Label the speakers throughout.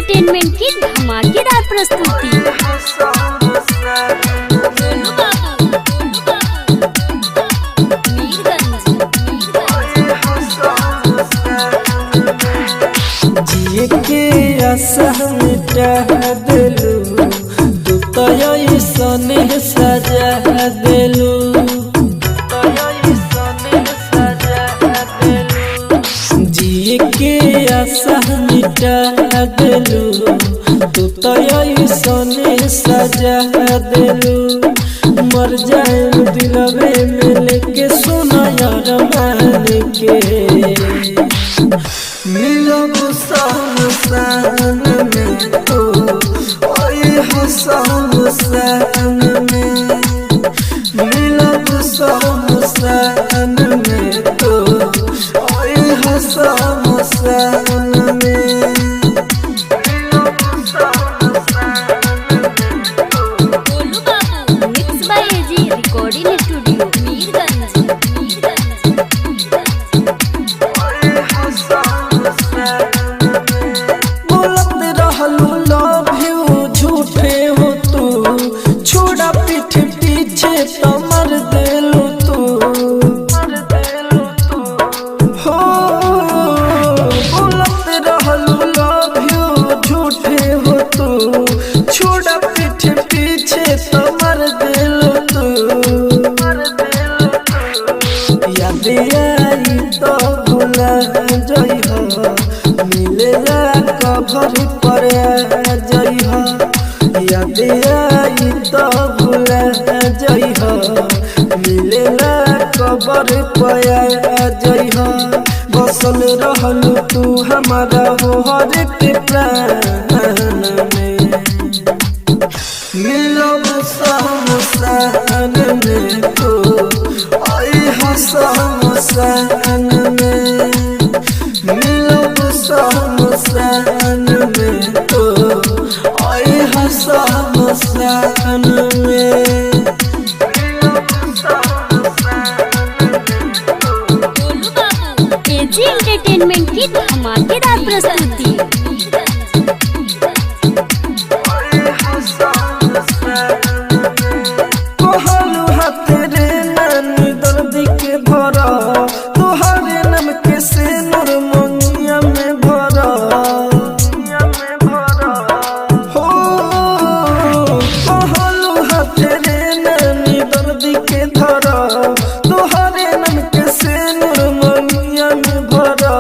Speaker 1: Entertainment की धमाकेदार प्रस्तुति।
Speaker 2: जिए के आशा मिटा देलू तू तो ऐसने सजा देलू जिए के आशा मिटा देलू तू तो ऐसने सजा देलू मर जाए दिलवे में लेके सोना यार मान के मिलब शमशान में तो ओए हो शमशान में मिलब शमशान में तो ओए हो शमशान में
Speaker 1: Golu Babu mix by AG recording studio Mirganj.
Speaker 2: बोलत रहलू लव यू झूठे हो तू छोड़ा पीठ पीछे तो मर देलू तू हो बोलत रहलू लव यू झूठे हो तू छोड़ा पीठ पीछे तो मर देलू तू याद आई तो भुला जई हो मिलेला कभर पर जई हो याद आई तो भुला जई हो मिलेला कभर पर जई हो बसल रहलू तू हमारा हो हर एक प्राण में मिलब शमशान में तो आई हो शमशान में मिलब शमशान में तो आई हो शमशान में
Speaker 1: गोलू बाबू एजी एंटरटेनमेंट की धमाकेदार प्रस्तुति।
Speaker 2: कहलू हाथ रे नानी दर्द के भरा तोहरे नाम के से नूर मंगिया में भरा हो कहलू हाथ रे नानी दर्द के धरा तोहरे नाम के से नूर मंगिया में भरा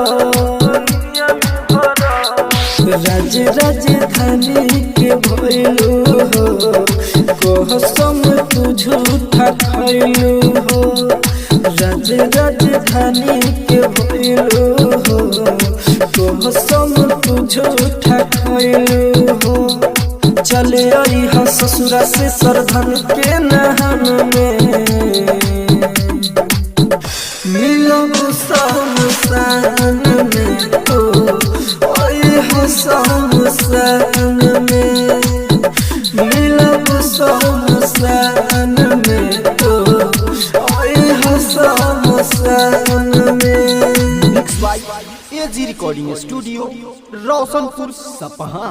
Speaker 2: राज राजधानी के भइलू हो कसम तू झूठा खइलू हो राज राजधानी के भइलू हो कसम तू झूठा खइलू हो चले आई हो ससुरा से सरधन के नहन में मिलब शमशान में तो ओए हो शमशान में मिलब शमशान में तो ओए हो शमशान में
Speaker 3: mix by AG recording studio Roshanpur Sapaha.